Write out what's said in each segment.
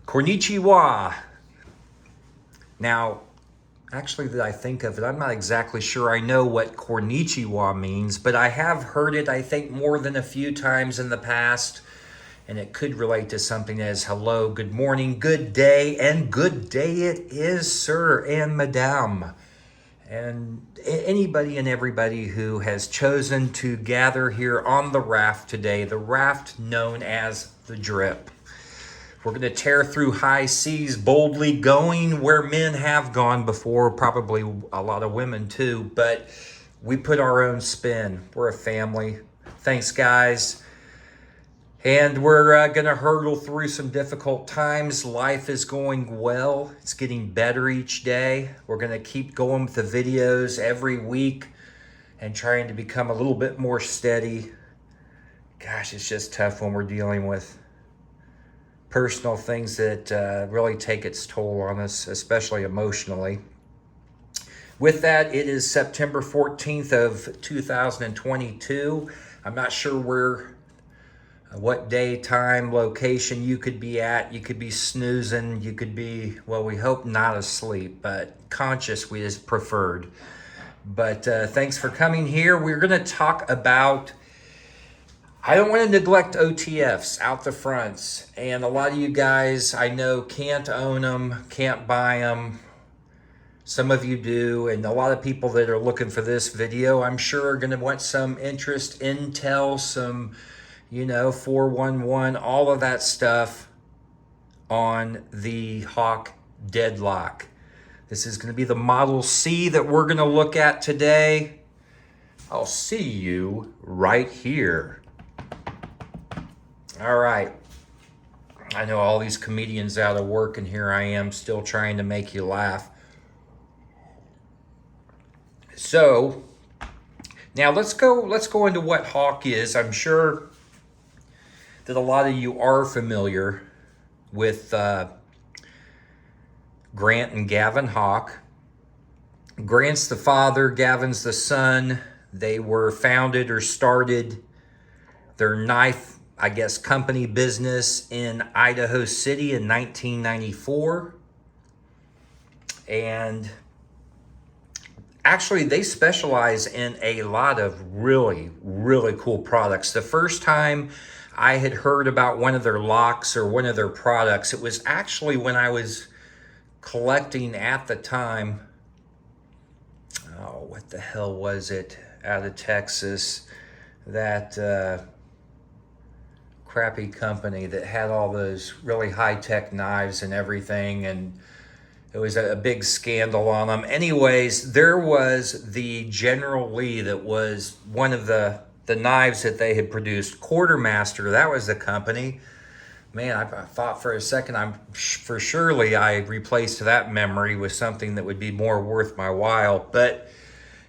Konnichiwa. Now, actually that I think of it, I'm not exactly sure I know what konnichiwa means, but I have heard it, I think, more than a few times in the past. And it could relate to something as hello, good morning, good day, and good day it is, sir and madame. And anybody and everybody who has chosen to gather here on the raft today, the raft known as the Drip. We're going to tear through high seas, boldly going where men have gone before, probably a lot of women too, but we put our own spin. We're a family. Thanks, guys. And we're going to hurdle through some difficult times. Life is going well. It's getting better each day. We're going to keep going with the videos every week and trying to become a little bit more steady. Gosh, it's just tough when we're dealing with personal things that really take its toll on us, especially emotionally. With that, it is September 14th of 2022. I'm not sure what day, time, location you could be at. You could be snoozing. You could be, well, we hope not asleep, but conscious we is preferred. But thanks for coming here. We're going to talk about, I don't want to neglect OTFs, out the fronts. And a lot of you guys I know can't own them, can't buy them. Some of you do, and a lot of people that are looking for this video, I'm sure are going to want some interest, intel, some 411, all of that stuff on the Hawk Deadlock. This is going to be the Model C that we're going to look at today. I'll see you right here. All right. I know all these comedians out of work, and here I am still trying to make you laugh. So, now let's go into what Hawk is. I'm sure that a lot of you are familiar with Grant and Gavin Hawk. Grant's the father, Gavin's the son. They were founded or started their knife, I guess, company business in Idaho City in 1994. And actually, they specialize in a lot of really, really cool products. The first time I had heard about one of their locks or one of their products, it was actually when I was collecting at the time, what the hell was it, out of Texas, that crappy company that had all those really high-tech knives and everything, and it was a big scandal on them. Anyways, there was the General Lee that was one of the knives that they had produced. Quartermaster, that was the company. Man, I thought for a second I replaced that memory with something that would be more worth my while. But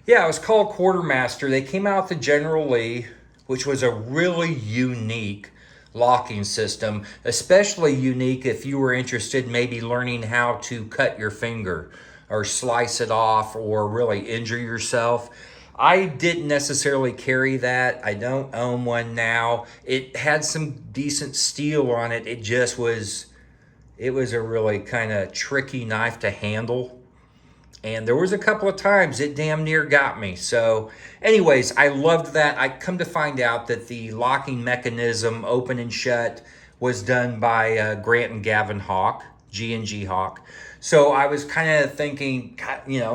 yeah, it was called Quartermaster. They came out with the General Lee, which was a really unique locking system, especially unique if you were interested in maybe learning how to cut your finger or slice it off or really injure yourself. I didn't necessarily carry that. I don't own one now. It had some decent steel on it. It was a really kind of tricky knife to handle. And there was a couple of times it damn near got me. So anyways, I loved that. I come to find out that the locking mechanism, open and shut, was done by Grant and Gavin Hawk, G&G Hawk. So I was kind of thinking,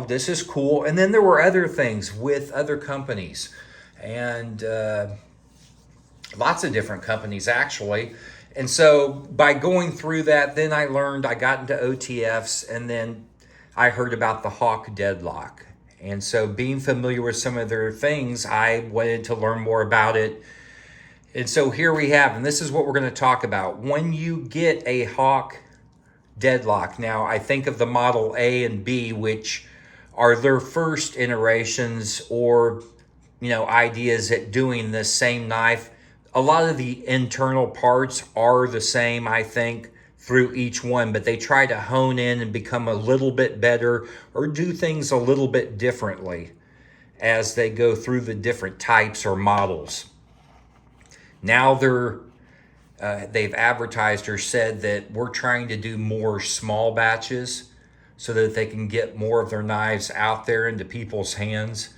this is cool. And then there were other things with other companies. And lots of different companies, actually. And so by going through that, then I learned, I got into OTFs, and then I heard about the Hawk Deadlock. And so being familiar with some of their things, I wanted to learn more about it. And so here we have, and this is what we're going to talk about. When you get a Hawk Deadlock, now I think of the Model A and B, which are their first iterations or, ideas at doing this same knife. A lot of the internal parts are the same, I think, through each one, but they try to hone in and become a little bit better or do things a little bit differently as they go through the different types or models. Now they're they've advertised or said that we're trying to do more small batches so that they can get more of their knives out there into people's hands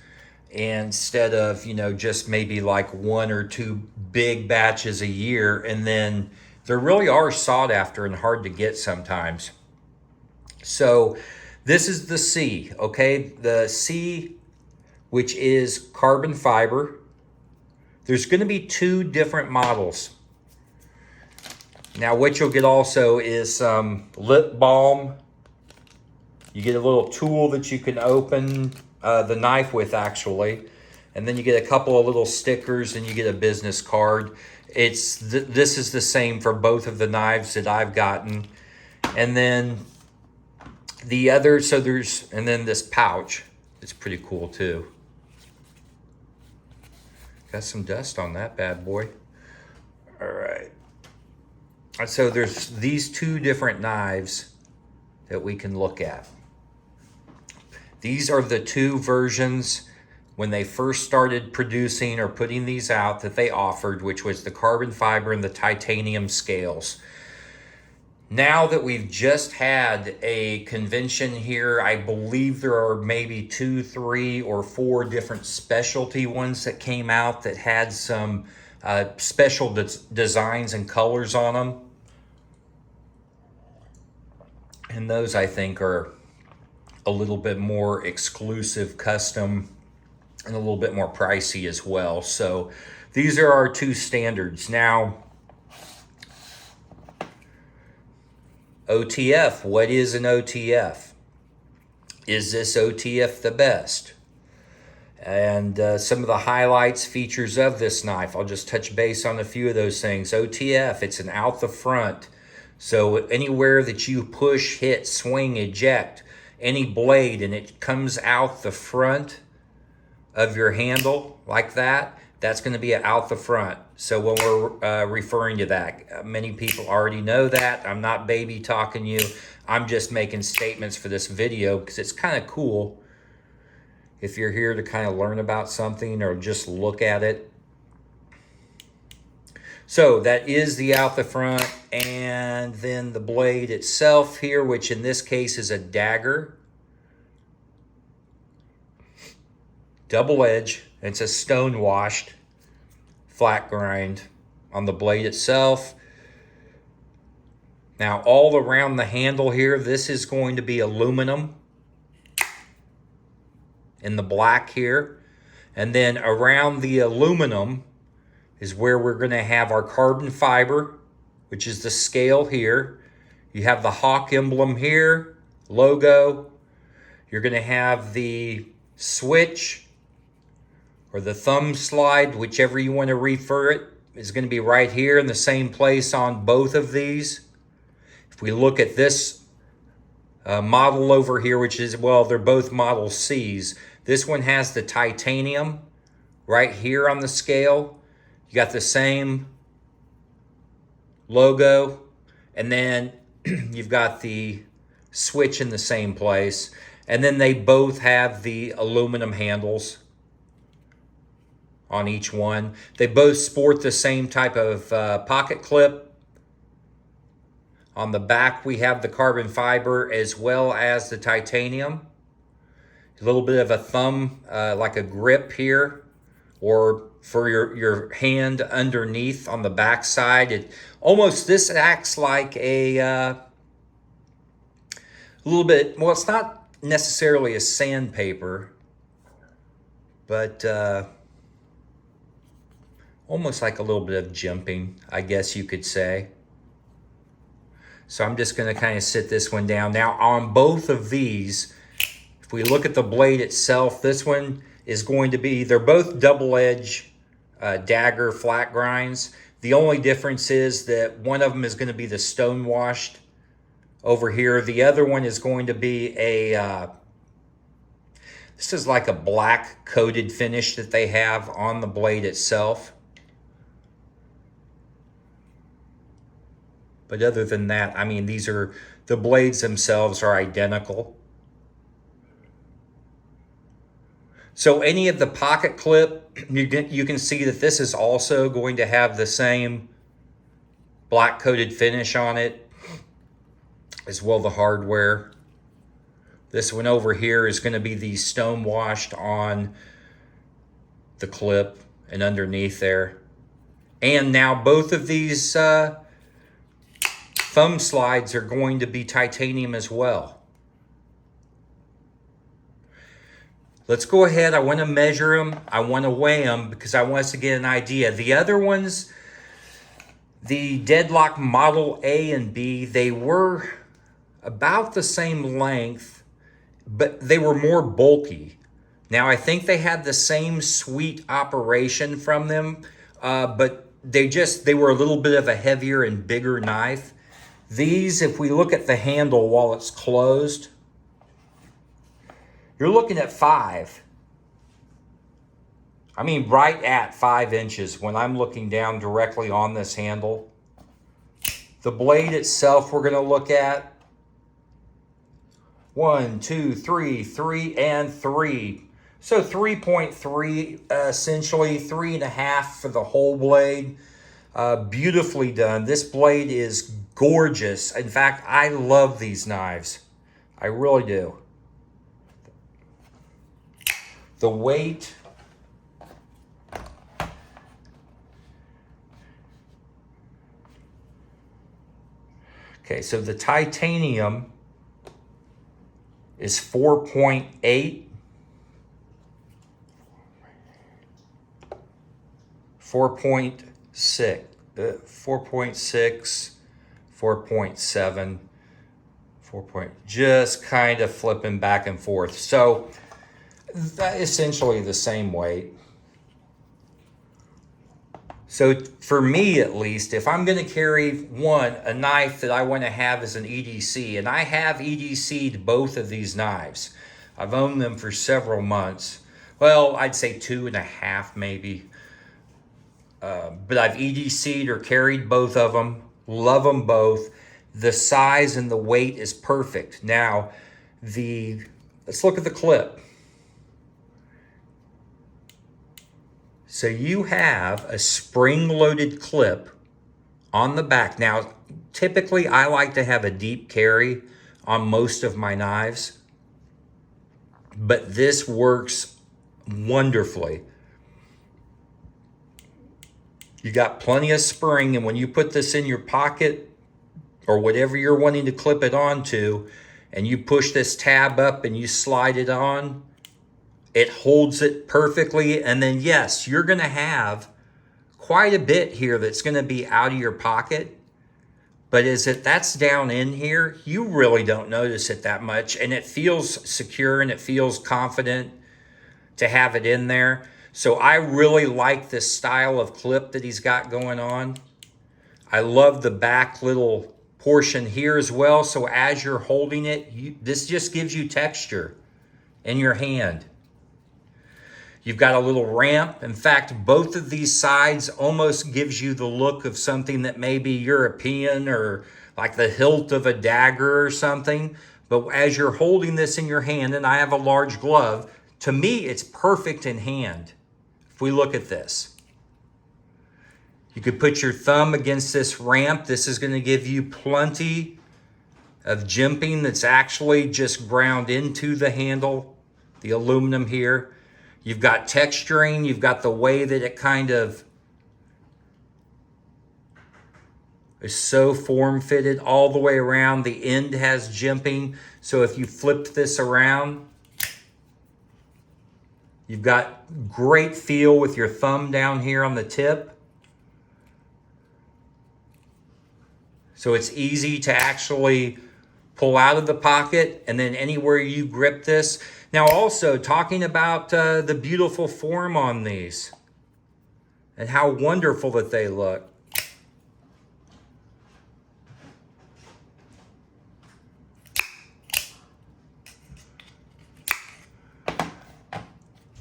instead of, you know, just maybe like 1 or 2 big batches a year. And then they really are sought after and hard to get sometimes. So this is the C, okay? The C, which is carbon fiber. There's going to be 2 different models. Now what you'll get also is some lip balm. You get a little tool that you can open the knife with, actually. And then you get a couple of little stickers and you get a business card. This is the same for both of the knives that I've gotten. And then the other, and then this pouch. It's pretty cool too. Got some dust on that bad boy. All right. So there's these 2 different knives that we can look at. These are the 2 versions when they first started producing or putting these out that they offered, which was the carbon fiber and the titanium scales. Now that we've just had a convention here, I believe there are maybe 2, 3, or 4 different specialty ones that came out that had some special designs and colors on them. And those, I think, are a little bit more exclusive, custom, and a little bit more pricey as well. So these are our 2 standards. Now, OTF, what is an OTF? Is this OTF the best? And some of the highlights, features of this knife, I'll just touch base on a few of those things. OTF, it's an out the front. So anywhere that you push, hit, swing, eject any blade and it comes out the front of your handle like that, that's going to be out the front. So when we're referring to that, many people already know that. I'm not baby talking you. I'm just making statements for this video because it's kind of cool if you're here to kind of learn about something or just look at it. So that is the out the front, and then the blade itself here, which in this case is a dagger. Double edge, it's a Stonewashed flat grind on the blade itself. Now all around the handle here, this is going to be aluminum in the black here. And then around the aluminum is where we're going to have our carbon fiber, which is the scale here. You have the Hawk emblem here, logo. You're going to have the switch or the thumb slide, whichever you want to refer it, is going to be right here in the same place on both of these. If we look at this model over here, which is, well, they're both Model Cs. This one has the titanium right here on the scale. You got the same logo, and then you've got the switch in the same place. And then they both have the aluminum handles on each one. They both sport the same type of pocket clip. On the back, we have the carbon fiber as well as the titanium. A little bit of a thumb, like a grip here, or for your hand underneath on the back side. It almost, this acts like a little bit, well, it's not necessarily a sandpaper, but almost like a little bit of jimping, I guess you could say. So I'm just going to kind of sit this one down. Now on both of these, if we look at the blade itself, this one is going to be, they're both double edge dagger flat grinds. The only difference is that one of them is going to be the Stonewashed over here. The other one is going to be a, this is like a black coated finish that they have on the blade itself. But other than that, I mean, these are, the blades themselves are identical. So any of the pocket clip, you can see that this is also going to have the same black coated finish on it, as well the hardware. This one over here is going to be the Stonewashed on the clip and underneath there. And now both of these thumb slides are going to be titanium as well. Let's go ahead. I want to measure them. I want to weigh them because I want us to get an idea. The other ones, the Deadlock Model A and B, they were about the same length, but they were more bulky. Now, I think they had the same sweet operation from them, but they were a little bit of a heavier and bigger knife. These, if we look at the handle while it's closed, you're looking at 5. I mean, right at 5 inches when I'm looking down directly on this handle. The blade itself we're going to look at. 1, 2, 3, 3, and 3. So 3.3, essentially 3.5 for the whole blade. Beautifully done. This blade is gorgeous. In fact, I love these knives. I really do. The weight. Okay, so the titanium is 4.8. 4.6, 4.7, just kind of flipping back and forth. So essentially the same weight. So for me, at least, if I'm going to carry a knife that I want to have as an EDC, and I have EDC'd both of these knives. I've owned them for several months. Well, I'd say 2.5 maybe. But I've EDC'd or carried both of them. Love them both. The size and the weight is perfect. Now, let's look at the clip. So you have a spring-loaded clip on the back. Now, typically I like to have a deep carry on most of my knives, but this works wonderfully. You got plenty of spring, and when you put this in your pocket or whatever you're wanting to clip it onto, and you push this tab up and you slide it on, it holds it perfectly. And then yes, you're going to have quite a bit here that's going to be out of your pocket. But that's down in here, you really don't notice it that much. And it feels secure and it feels confident to have it in there. So I really like this style of clip that he's got going on. I love the back little portion here as well. So as you're holding it, this just gives you texture in your hand. You've got a little ramp. In fact, both of these sides almost gives you the look of something that may be European or like the hilt of a dagger or something. But as you're holding this in your hand, and I have a large glove, to me, it's perfect in hand. If we look at this, you could put your thumb against this ramp. This is going to give you plenty of jimping that's actually just ground into the handle, the aluminum here. You've got texturing. You've got the way that it kind of is so form-fitted all the way around. The end has jimping. So if you flipped this around, you've got great feel with your thumb down here on the tip. So it's easy to actually pull out of the pocket, and then anywhere you grip this. Now also talking about the beautiful form on these and how wonderful that they look.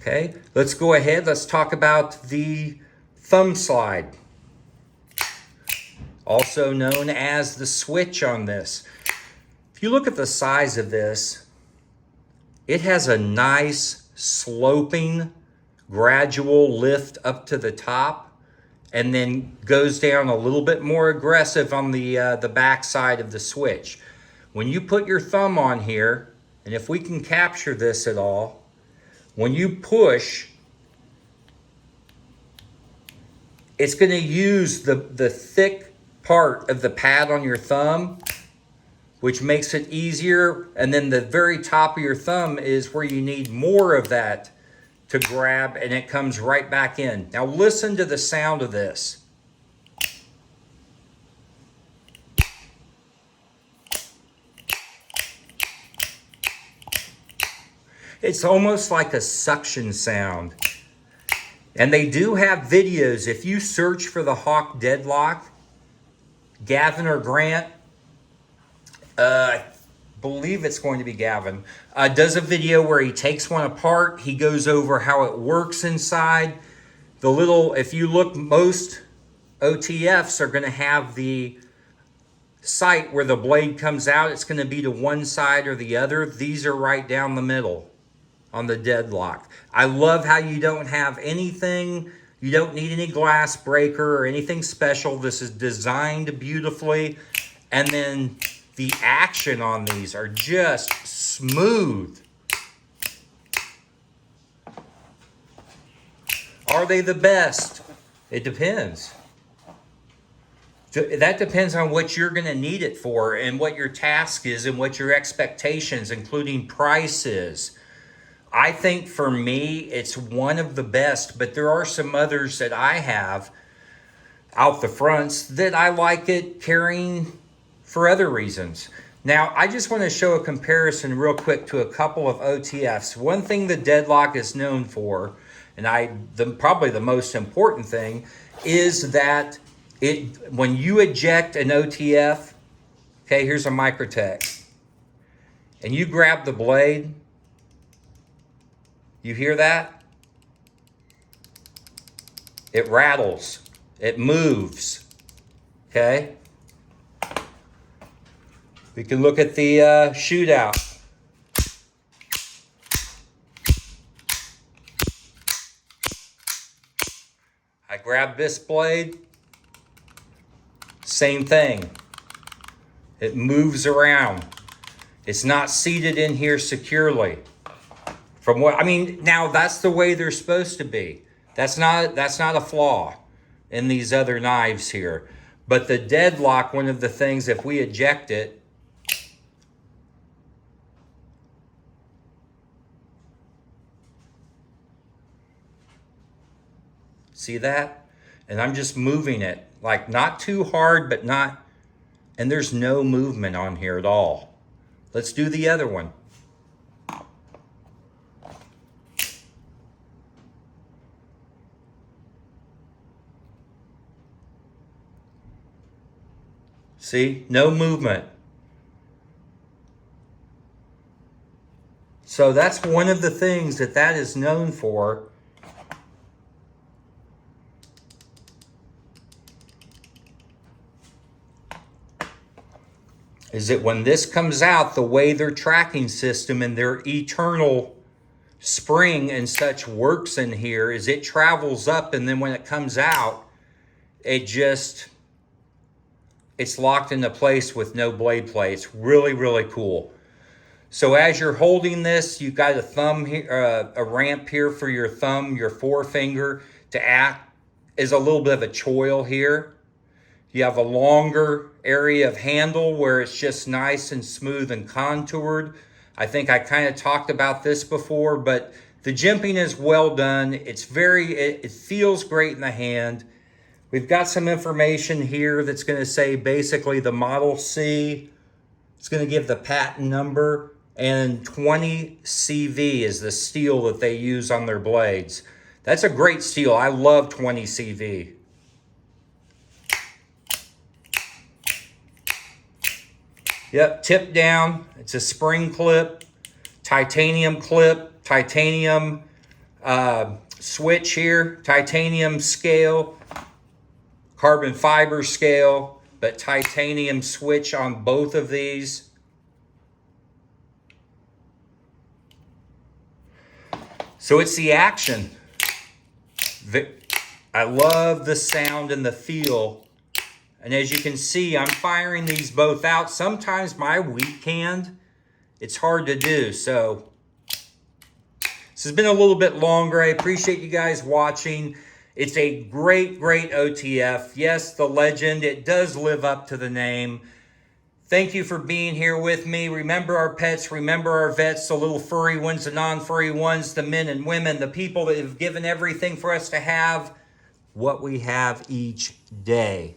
Okay, let's go ahead. Let's talk about the thumb slide, also known as the switch on this. If you look at the size of this, it has a nice sloping gradual lift up to the top, and then goes down a little bit more aggressive on the back side of the switch. When you put your thumb on here, and if we can capture this at all, when you push, it's going to use the thick part of the pad on your thumb, which makes it easier. And then the very top of your thumb is where you need more of that to grab, and it comes right back in. Now listen to the sound of this. It's almost like a suction sound. And they do have videos. If you search for the Hawk Deadlock, Gavin or Grant, I believe it's going to be Gavin, does a video where he takes one apart. He goes over how it works inside. The little, if you look, most OTFs are going to have the sight where the blade comes out. It's going to be to one side or the other. These are right down the middle on the Deadlock. I love how you don't have anything, you don't need any glass breaker or anything special. This is designed beautifully. And then the action on these are just smooth. Are they the best? It depends. That depends on what you're going to need it for and what your task is and what your expectations, including price, is. I think for me, it's one of the best, but there are some others that I have out the fronts that I like it carrying for other reasons. Now, I just want to show a comparison real quick to a couple of OTFs. One thing the Deadlock is known for, and probably the most important thing, is that when you eject an OTF, okay, here's a Microtech, and you grab the blade, you hear that? It rattles. It moves. Okay? We can look at the shootout. I grab this blade. Same thing. It moves around. It's not seated in here securely. From what I mean, now that's the way they're supposed to be. That's not a flaw in these other knives here. But the Deadlock, one of the things, if we eject it, see that? And I'm just moving it, like not too hard, but not, and there's no movement on here at all. Let's do the other one. See, no movement. So that's one of the things that is known for. Is that when this comes out, the way their tracking system and their eternal spring and such works in here is it travels up, and then when it comes out, it's locked into place with no blade play. It's really, really cool. So as you're holding this, you've got a thumb here, a ramp here for your thumb, your forefinger to act as a little bit of a choil here. You have a longer area of handle where it's just nice and smooth and contoured. I think I kind of talked about this before, but the jimping is well done. It feels great in the hand. We've got some information here that's going to say basically the Model C. It's going to give the patent number, and 20 CV is the steel that they use on their blades. That's a great steel. I love 20 CV. Yep, tip down. It's a spring clip, titanium switch here, titanium scale, carbon fiber scale, but titanium switch on both of these. So it's the action. I love the sound and the feel. And as you can see, I'm firing these both out. Sometimes my weak hand, it's hard to do. So this has been a little bit longer. I appreciate you guys watching. It's a great, great OTF. Yes, the legend. It does live up to the name. Thank you for being here with me. Remember our pets. Remember our vets, the little furry ones, the non-furry ones, the men and women, the people that have given everything for us to have what we have each day.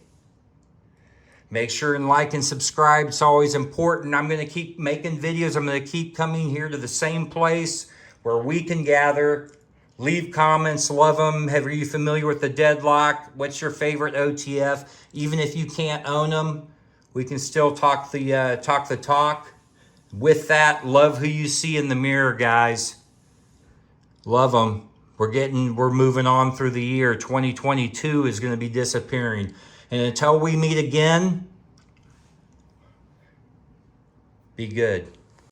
Make sure and like and subscribe. It's always important. I'm going to keep making videos. I'm going to keep coming here to the same place where we can gather. Leave comments. Love them. Are you familiar with the Deadlock? What's your favorite OTF? Even if you can't own them, we can still talk the talk. With that, love who you see in the mirror, guys. Love them. We're moving on through the year. 2022 is going to be disappearing. And until we meet again, be good.